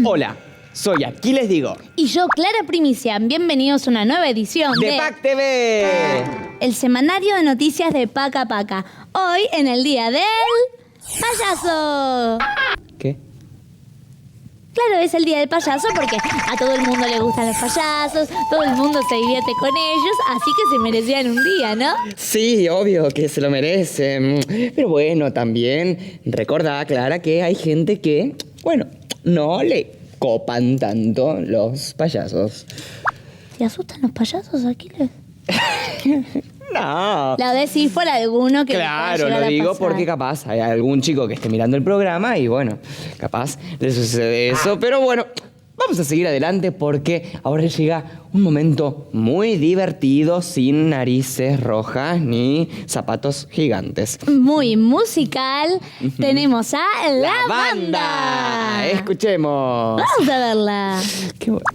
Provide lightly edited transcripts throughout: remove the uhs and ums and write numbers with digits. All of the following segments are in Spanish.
Hola, soy Aquiles Digo. Y yo, Clara Primicia. Bienvenidos a una nueva edición de PAC TV. El semanario de noticias de Paca Paca. Hoy en el día del payaso. ¿Qué? Claro, es el día del payaso porque a todo el mundo le gustan los payasos, todo el mundo se divierte con ellos, así que se merecían un día, ¿no? Sí, obvio que se lo merecen. Pero bueno, también recordá, Clara, que hay gente que, bueno, no le copan tanto los payasos. ¿Te asustan los payasos, Aquiles? No. La vez si fuera alguno que Claro, le pueda lo llegar a digo pasar. porque capaz hay algún chico que esté mirando el programa y bueno, capaz le sucede eso. Pero bueno, vamos a seguir adelante porque ahora llega un momento muy divertido sin narices rojas ni zapatos gigantes. Muy musical. Tenemos a La Banda. Escuchemos. Vamos a verla. Qué bueno.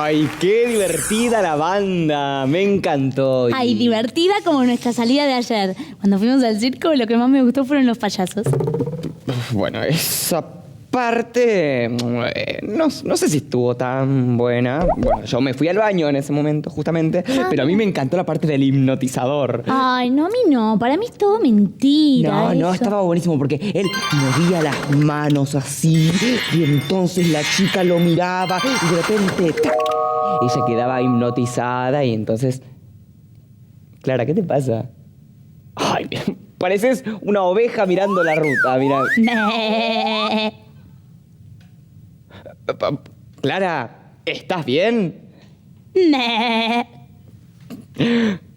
Ay, qué divertida la banda. Me encantó. Ay, divertida como nuestra salida de ayer. Cuando fuimos al circo, lo que más me gustó fueron los payasos. Bueno, esa parte no sé si estuvo tan buena. Bueno, yo me fui al baño en ese momento, justamente. Pero a mí me encantó la parte del hipnotizador. Ay, no, a mí no. Para mí es todo mentira. No, eso. estaba buenísimo porque él movía las manos así y entonces la chica lo miraba y de repente ¡tac! Ella quedaba hipnotizada y entonces... Clara, ¿qué te pasa? Ay, pareces una oveja mirando la ruta, mira. Me. Clara, ¿estás bien? Me.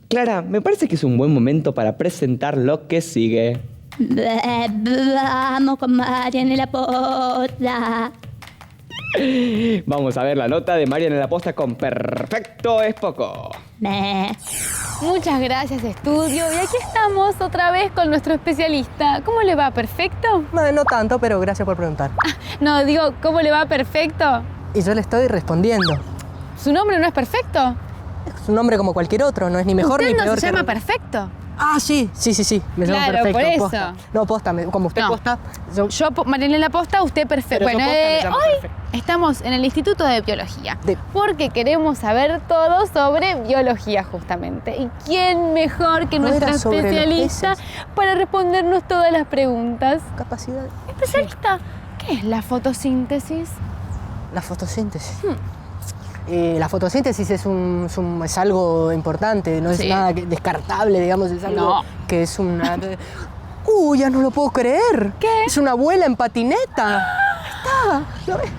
Clara, me parece que es un buen momento para presentar lo que sigue. Vamos con Marianela Posta. Vamos a ver la nota de Marianela Posta con Perfecto es poco. Me. Muchas gracias, estudio. Y aquí estamos otra vez con nuestro especialista. ¿Cómo le va? ¿Perfecto? No tanto, pero gracias por preguntar. No, digo, ¿cómo le va? ¿Perfecto? Y yo le estoy respondiendo. ¿Su nombre no es Perfecto? Es un nombre como cualquier otro, no es ni mejor ¿Usted ni no peor se que... llama Perfecto? Ah, sí. Me llamo Claro, Perfecto. por eso. Posta. No, posta, como usted No. posta. Yo, Marianela Posta, usted Perfecto. Pero yo Bueno, Posta me llamo hoy Perfecto. estamos en el Instituto de Biología. De- Porque queremos saber todo sobre biología, justamente. ¿Y quién mejor que ¿No nuestra era sobre los especialista peces? para respondernos todas las preguntas? Capacidad. Especialista, ¿qué es la fotosíntesis? La fotosíntesis. La fotosíntesis es algo importante, no es Sí. nada descartable, digamos, es algo No. que es una... ya no lo puedo creer. ¿Qué? Es una abuela en patineta. Está. ¿Lo ves?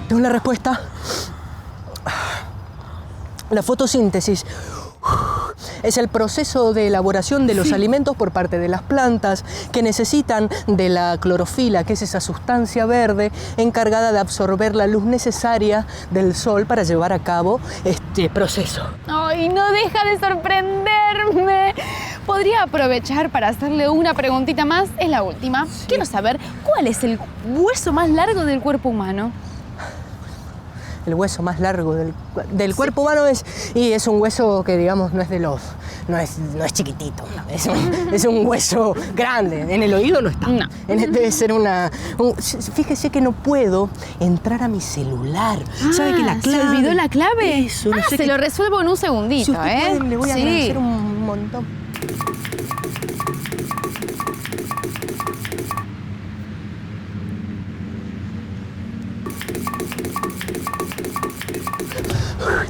Tengo la respuesta. La fotosíntesis es el proceso de elaboración de los alimentos por parte de las plantas que necesitan de la clorofila, que es esa sustancia verde encargada de absorber la luz necesaria del sol para llevar a cabo este proceso. ¡Ay, no deja de sorprenderme! Podría aprovechar para hacerle una preguntita más. Es la última. Quiero saber, ¿cuál es el hueso más largo del cuerpo humano? El hueso más largo del cuerpo humano es un hueso que, digamos, no es chiquitito, no, es un hueso grande. En el oído no está. No. Debe ser fíjese que no puedo entrar a mi celular. ¿Sabe que la clave? ¿Se olvidó la clave? Eso, no sé se qué- lo resuelvo en un segundito, Si usted ¿eh? puede, le voy a Sí. agradecer un montón.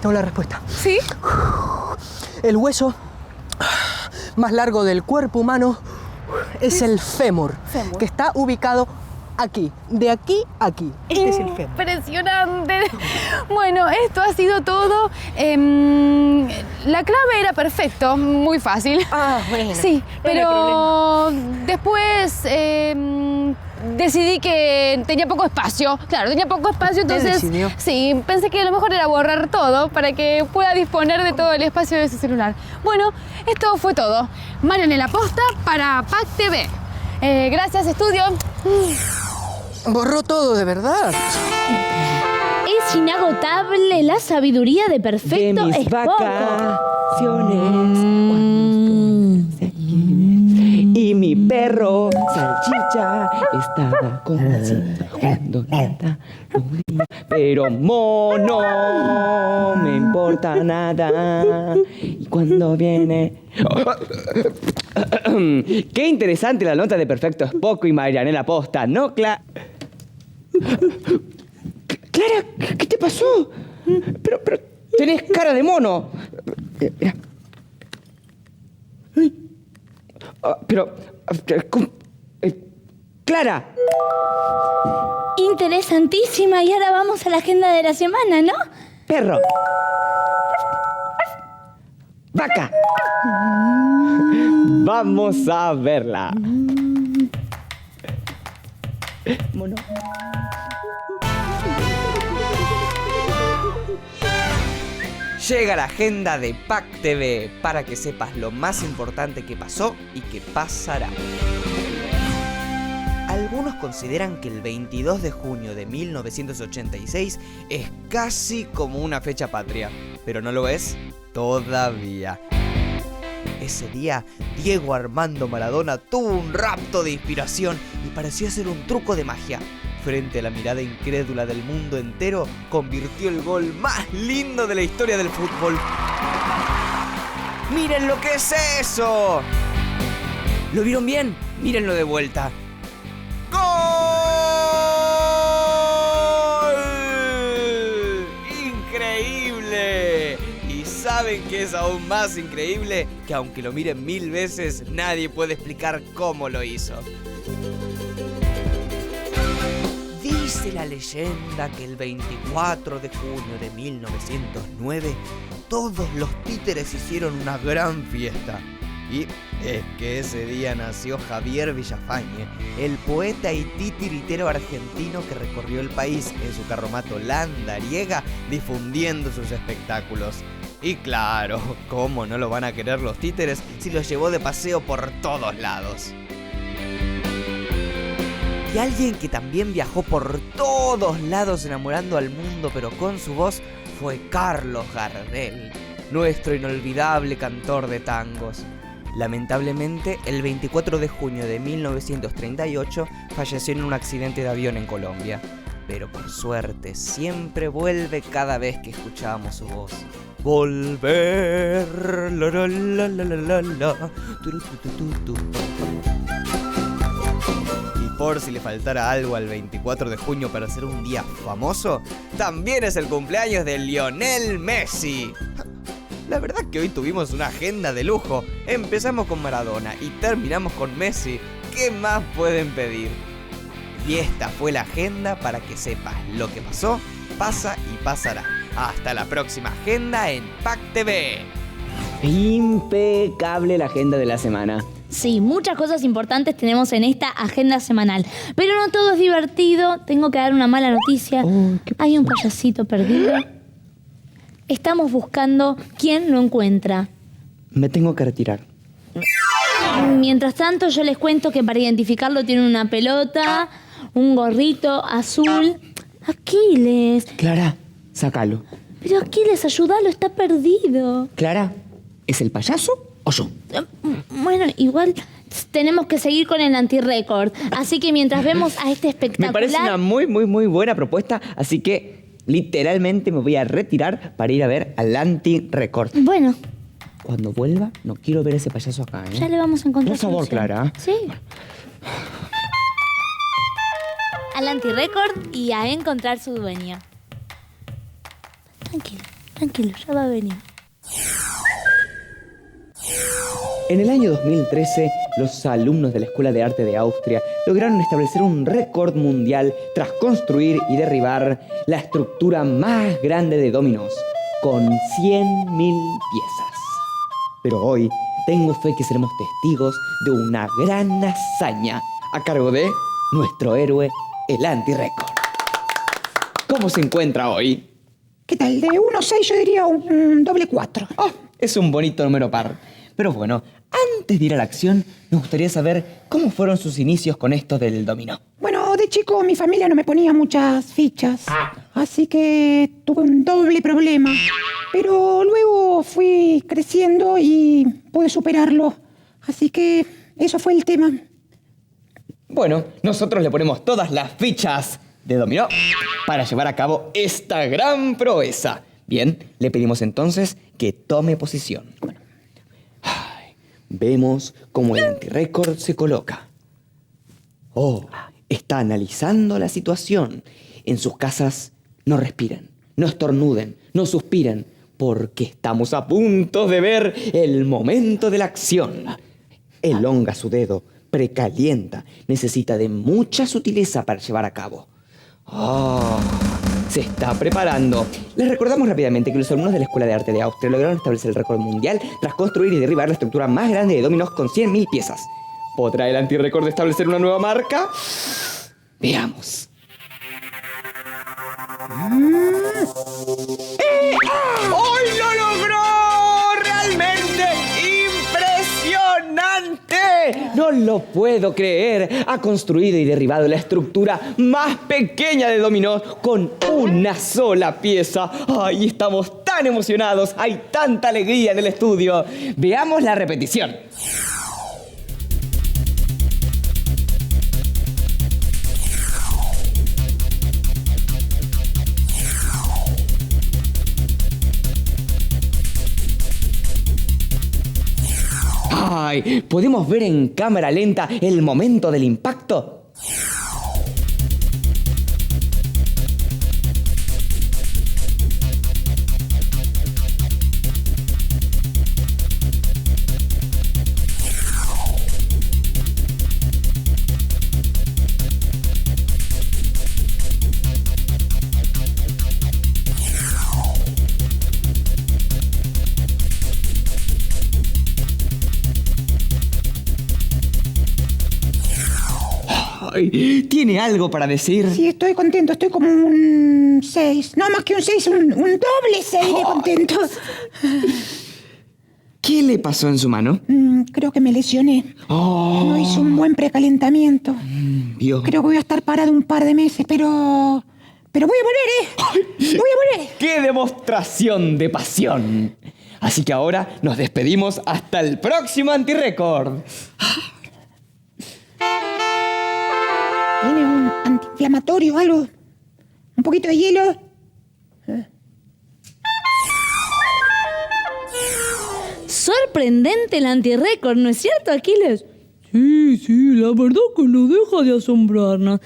Tengo la respuesta. ¿Sí? El hueso más largo del cuerpo humano es el fémur, Fémur. que está ubicado aquí, de aquí a aquí. Este es el fémur. Impresionante. Bueno, esto ha sido todo. La clave era perfecto, muy fácil. Ah, bueno. Sí, No hay pero después decidí que tenía poco espacio. Claro, tenía poco espacio, ¿Usted entonces decidió? sí, pensé que lo mejor era borrar todo para que pueda disponer de todo el espacio de su celular. Bueno, esto fue todo. Marianela Posta para PAC TV. Gracias, estudio. Borró todo, de verdad. Es inagotable la sabiduría de De Perfecto mis es poco. vacaciones, cuando estoy aquí, y mi perro salchicha estaba con la cita cuando nada lo veía. Pero mono, me importa nada. Y cuando viene... Qué interesante la nota de Perfecto es poco y Marianela Posta, ¿no, Clara? Clara, ¿qué te pasó? Pero tenés cara de mono. Mira. Pero, ¿cómo? Clara. Interesantísima. Y ahora vamos a la agenda de la semana, ¿no? Perro. Vaca. Vamos a verla. Mono. llega la agenda de PAC TV para que sepas lo más importante que pasó y que pasará. Algunos consideran que el 22 de junio de 1986 es casi como una fecha patria, pero no lo es todavía. Ese día, Diego Armando Maradona tuvo un rapto de inspiración y pareció ser un truco de magia. Frente a la mirada incrédula del mundo entero, convirtió el gol más lindo de la historia del fútbol. ¡Miren lo que es eso! ¿Lo vieron bien? Mírenlo de vuelta. ¡Gol! ¡Increíble! ¿Y saben qué es aún más increíble? Que aunque lo miren 1000 veces, nadie puede explicar cómo lo hizo. Dice la leyenda que el 24 de junio de 1909 todos los títeres hicieron una gran fiesta. Y es que ese día nació Javier Villafañe, el poeta y titiritero argentino que recorrió el país en su carromato Landariega difundiendo sus espectáculos. Y claro, ¿cómo no lo van a querer los títeres si los llevó de paseo por todos lados? Y alguien que también viajó por todos lados enamorando al mundo pero con su voz fue Carlos Gardel, nuestro inolvidable cantor de tangos. Lamentablemente, el 24 de junio de 1938 falleció en un accidente de avión en Colombia. Pero por suerte siempre vuelve cada vez que escuchamos su voz. Volver, la la la la la la, turu, tu, tu, tu. Y por si le faltara algo al 24 de junio para ser un día famoso, también es el cumpleaños de Lionel Messi. La verdad que hoy tuvimos una agenda de lujo. Empezamos con Maradona y terminamos con Messi. ¿Qué más pueden pedir? Y esta fue la agenda para que sepas lo que pasó, pasa y pasará. Hasta la próxima agenda en PAC TV. Impecable la agenda de la semana. Sí, muchas cosas importantes tenemos en esta agenda semanal. Pero no todo es divertido. Tengo que dar una mala noticia. Hay un payasito perdido. Estamos buscando quién lo encuentra. Me tengo que retirar. Mientras tanto, yo les cuento que para identificarlo tiene una pelota, un gorrito azul. Aquiles. Clara, sácalo. Pero Aquiles, ayúdalo, está perdido. Clara, ¿es el payaso o yo? Bueno, igual tenemos que seguir con el anti-récord. Así que mientras vemos a este espectacular... Me parece una muy buena propuesta, así que literalmente me voy a retirar para ir a ver al anti-récord. Bueno, Cuando vuelva, no quiero ver ese payaso acá, ¿eh? ya le vamos a encontrar Por favor, solución. Clara. Sí. Al anti-récord y a encontrar su dueño. Tranquilo, ya va a venir. En el año 2013, los alumnos de la Escuela de Arte de Austria lograron establecer un récord mundial tras construir y derribar la estructura más grande de dominos, con 100.000 piezas. Pero hoy tengo fe que seremos testigos de una gran hazaña a cargo de nuestro héroe, el anti-récord. ¿Cómo se encuentra hoy? ¿Qué tal? De 1-6 yo diría un doble 4. Oh, es un bonito número par. Pero bueno, antes de ir a la acción, me gustaría saber cómo fueron sus inicios con esto del dominó. Bueno, de chico mi familia no me ponía muchas fichas, así que tuve un doble problema. Pero luego fui creciendo y pude superarlo. Así que eso fue el tema. Bueno, nosotros le ponemos todas las fichas de dominó para llevar a cabo esta gran proeza. Bien, le pedimos entonces que tome posición. Ay, vemos cómo el anti-récord se coloca. Oh, está analizando la situación. En sus casas no respiren, no estornuden, no suspiren, porque estamos a punto de ver el momento de la acción. Elonga su dedo, precalienta, necesita de mucha sutileza para llevar a cabo. ¡Oh! Se está preparando. Les recordamos rápidamente que los alumnos de la Escuela de Arte de Austria lograron establecer el récord mundial tras construir y derribar la estructura más grande de dominos con 100.000 piezas. ¿Podrá el anti-récord establecer una nueva marca? Veamos. ¡Ay, no! No lo puedo creer. Ha construido y derribado la estructura más pequeña de dominó con una sola pieza. ¡Ay, estamos tan emocionados! Hay tanta alegría en el estudio. Veamos la repetición. Ay, ¿podemos ver en cámara lenta el momento del impacto? Ay, ¿tiene algo para decir? Sí, estoy contento, estoy como un 6. No, más que un 6, un doble 6 de contento. ¿Qué le pasó en su mano? Creo que me lesioné. No hice un buen precalentamiento. Vio. Creo que voy a estar parado un par de meses, pero voy a volver, Voy a volver. ¡Qué demostración de pasión! Así que ahora nos despedimos hasta el próximo Antirécord. ¿Tiene un antiinflamatorio o algo? ¿Un poquito de hielo? Sorprendente el antirécord, ¿no es cierto, Aquiles? Sí, la verdad que no deja de asombrarnos.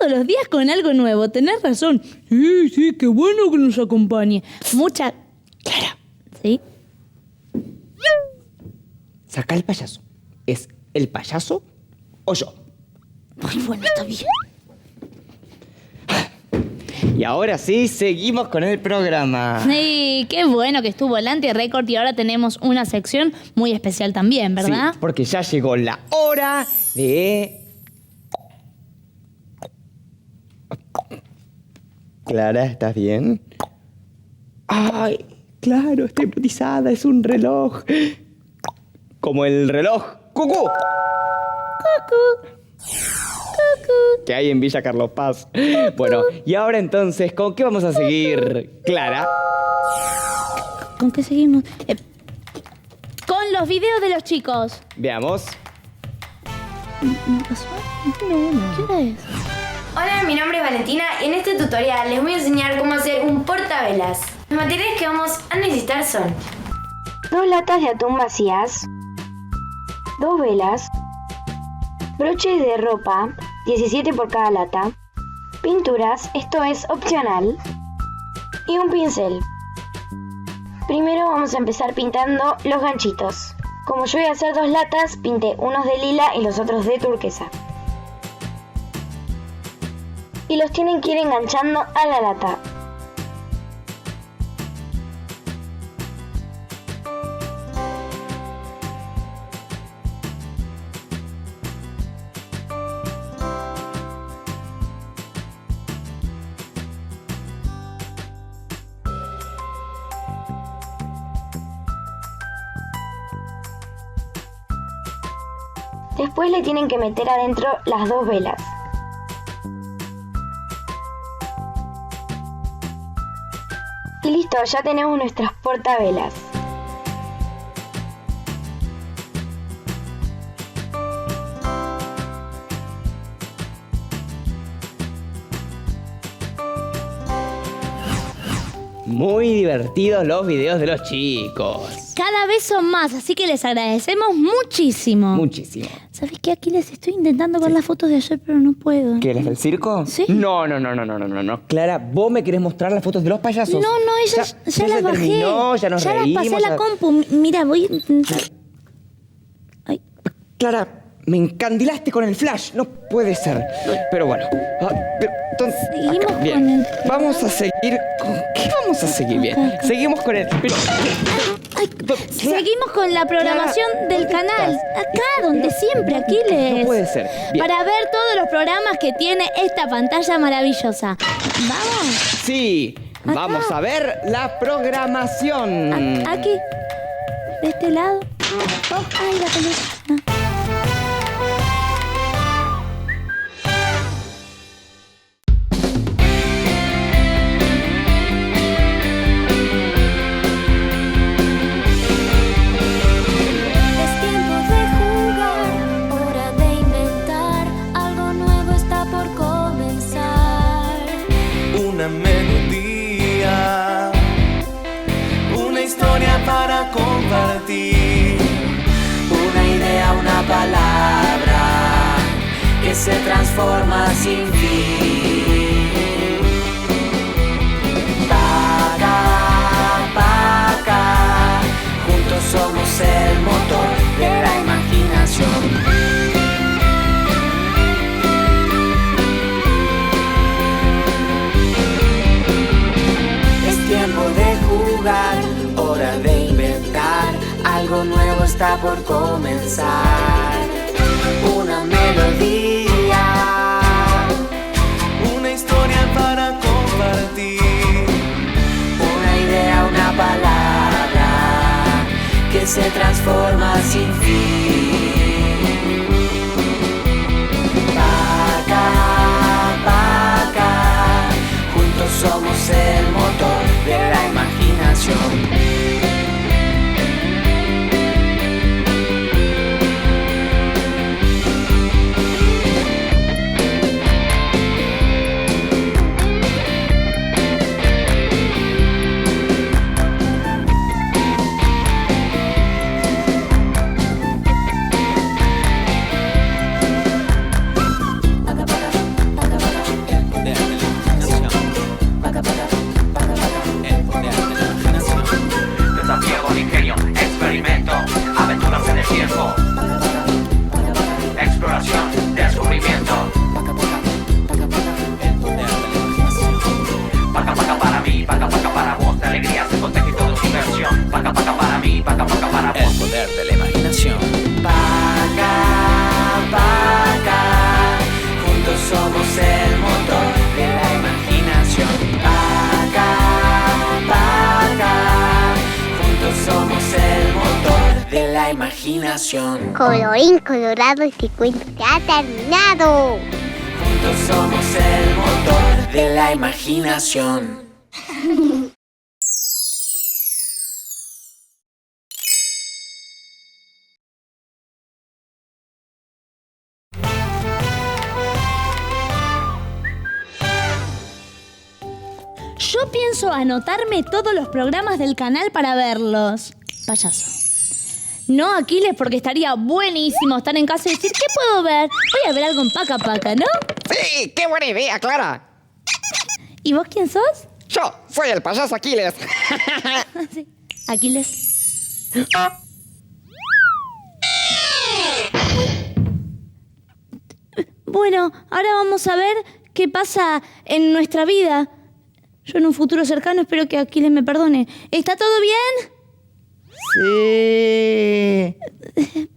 Todos los días con algo nuevo, tenés razón. Sí, qué bueno que nos acompañe. Mucha... Clara. ¿Sí? Saca el payaso. ¿Es el payaso o yo? Ay, bueno, está bien. Y ahora sí, seguimos con el programa. Sí, qué bueno que estuvo el antirécord y ahora tenemos una sección muy especial también, ¿verdad? Sí, porque ya llegó la hora de... Clara, ¿estás bien? Ay, claro, está hipnotizada, es un reloj. Como el reloj Cucú. Cucú. Que hay en Villa Carlos Paz. Bueno, y ahora entonces, ¿con qué vamos a seguir, Clara? ¿Con qué seguimos? Con los videos de los chicos. Veamos. ¿Me pasó? No. ¿Qué hora es? Hola, mi nombre es Valentina y en este tutorial les voy a enseñar cómo hacer un portavelas. Los materiales que vamos a necesitar son 2 latas de atún vacías, 2 velas, broches de ropa, 17 por cada lata, pinturas, esto es opcional, y un pincel. Primero vamos a empezar pintando los ganchitos. Como yo voy a hacer 2 latas, pinté unos de lila y los otros de turquesa. Y los tienen que ir enganchando a la lata. Después le tienen que meter adentro las 2 velas. Y listo, ya tenemos nuestras portavelas. Muy divertidos los videos de los chicos. Cada vez son más, así que les agradecemos muchísimo. Muchísimo. ¿Sabes qué? Aquí les estoy intentando ver las fotos de ayer, pero no puedo. ¿Qué, las del circo? Sí. No. Clara, ¿vos me querés mostrar las fotos de los payasos? No, ellas ya las bajé. Terminó, ya nos reímos. Las pasé a la compu. Mira, voy a intentar... Ay, Clara, me encandilaste con el flash. No puede ser. Pero bueno. Entonces, Seguimos acá, bien. con el... Vamos a seguir... ¿Con qué vamos a seguir? Bien. Acá. Seguimos con el... Pero... Seguimos con la programación Clara, del ¿dónde canal. estás? Acá, donde siempre, Aquiles. No puede ser. Bien. Para ver todos los programas que tiene esta pantalla maravillosa. ¿Vamos? Sí. Acá. Vamos a ver la programación. Aquí. De este lado. Oh, ay, la pelota. compartir. Una idea, una palabra que se transforma sin fin. Paca, paca, juntos somos el motor de la imaginación. Tiempo de jugar, hora de inventar, algo nuevo está por comenzar. Una melodía, una historia para compartir. Una idea, una palabra que se transforma sin fin. Paca, paca, juntos somos el motor de la imaginación. Exploración, descubrimiento. Paca paca para mí, paca paca para vos, de alegría se contagia y todo es diversión. Paca paca para mí, paca paca para vos. El poder de la imaginación. Paca, paca, juntos somos el motor de la imaginación. Paca, paca, juntos somos el motor de la imaginación. Colorín colorado, este cuento se ha terminado. Juntos somos el motor de la imaginación. Yo pienso anotarme todos los programas del canal para verlos. Payaso. No, Aquiles, porque estaría buenísimo estar en casa y decir, ¿qué puedo ver? Voy a ver algo en Paca Paca, ¿no? Sí, qué buena idea, Clara. ¿Y vos quién sos? Yo soy el payaso Aquiles. Sí. Aquiles. Bueno, ahora vamos a ver qué pasa en nuestra vida. Yo en un futuro cercano espero que Aquiles me perdone. ¿Está todo bien? Sí.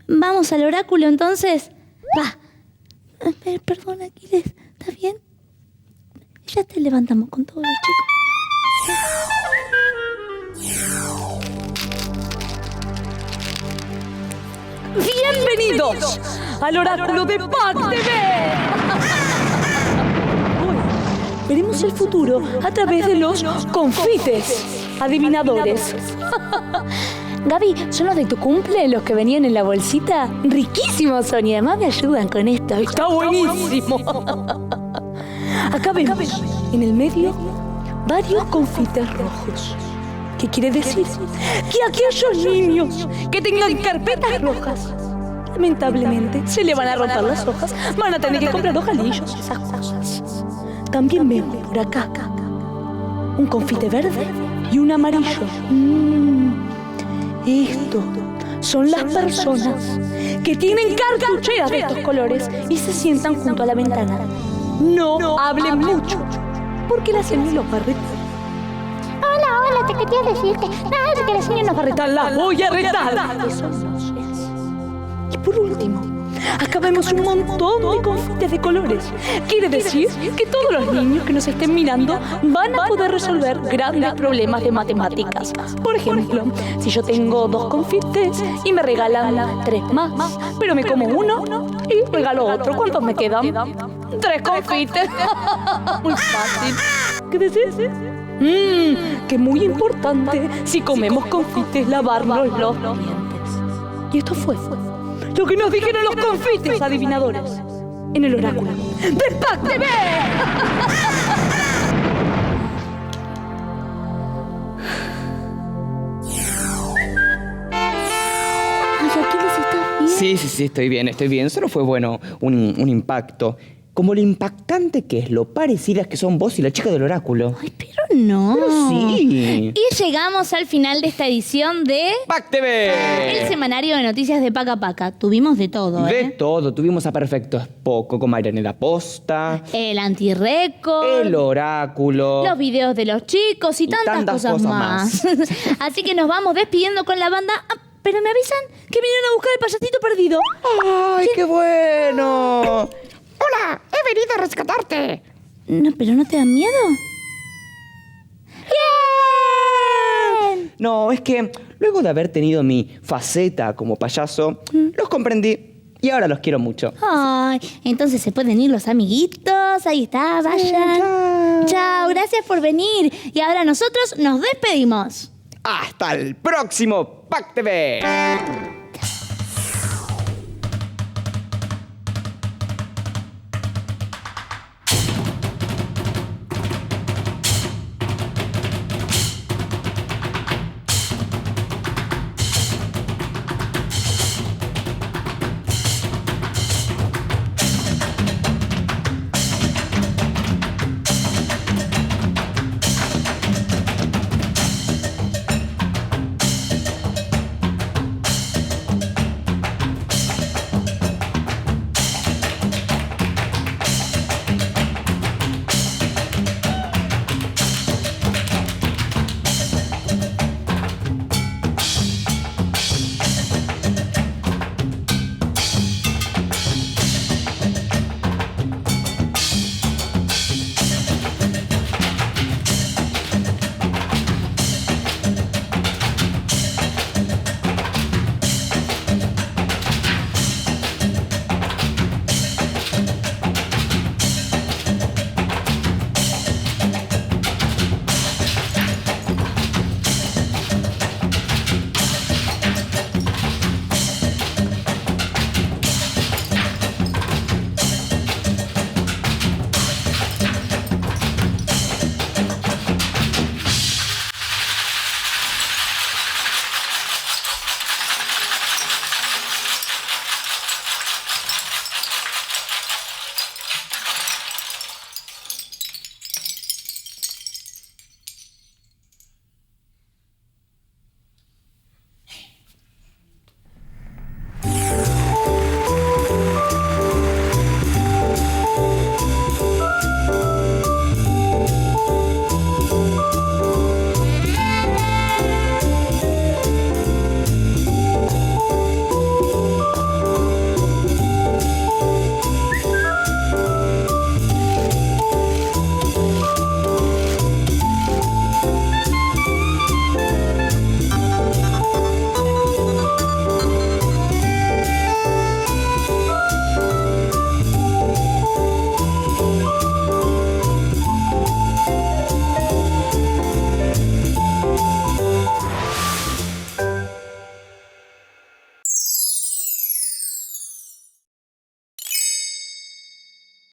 Vamos al oráculo entonces. Va. Perdón, Aquiles. ¿Está bien? Ya te levantamos con todos los chicos. ¡Bienvenidos al oráculo de PAC TV! Hoy veremos el futuro a través de los confites adivinadores. Gaby, ¿son los de tu cumple los que venían en la bolsita? Riquísimos son y además me ayudan con esto. ¡Está buenísimo! Acá vemos en el medio varios confites rojos. ¿Qué quiere decir? Que aquellos niños que tengan carpetas rojas, lamentablemente, se le van a romper las hojas, van a tener que comprar hojalillos, esas cosas. También vemos por acá un confite verde y un amarillo. Esto son las personas que tienen cartucheras de estos colores y se sientan junto a la ventana. No hablen mucho, porque la señora los va a retar. Hola, te quería decir que nada, que la señora nos va a retar. ¡La voy a retar! Eso no se hace. Y por último, acá vemos un montón de confites de colores. Quiere decir que todos los niños que nos estén mirando van a poder resolver grandes problemas de matemáticas. Por ejemplo, si yo tengo 2 confites y me regalan 3 más, pero me como uno y regalo otro, ¿cuántos me quedan? 3 confites. Muy fácil. ¿Qué decís? Que muy importante, si comemos confites, lavarnos los dientes. Y esto fue lo que nos dijeron los confites adivinadores en el oráculo de PAC TV. Sí, estoy bien. Solo fue bueno un impacto. Como lo impactante que es, lo parecidas que son vos y la chica del oráculo. Ay, pero no. Pero sí. Y llegamos al final de esta edición de... ¡Pac TV! El semanario de noticias de Paca Paca. Tuvimos de todo, De todo. Tuvimos a Perfecto Spoco con Marianela Posta. El antirrécord. El oráculo. Los videos de los chicos y tantas cosas más. Así que nos vamos despidiendo con la banda. Ah, pero me avisan que vinieron a buscar el payasito perdido. ¡Ay, qué bueno! ¡Hola! ¡He venido a rescatarte! No, pero ¿no te da miedo? ¡Bien! No, es que luego de haber tenido mi faceta como payaso, los comprendí y ahora los quiero mucho. Ay, entonces se pueden ir los amiguitos. Ahí está, vayan. Chao, gracias por venir. Y ahora nosotros nos despedimos. ¡Hasta el próximo Pac TV!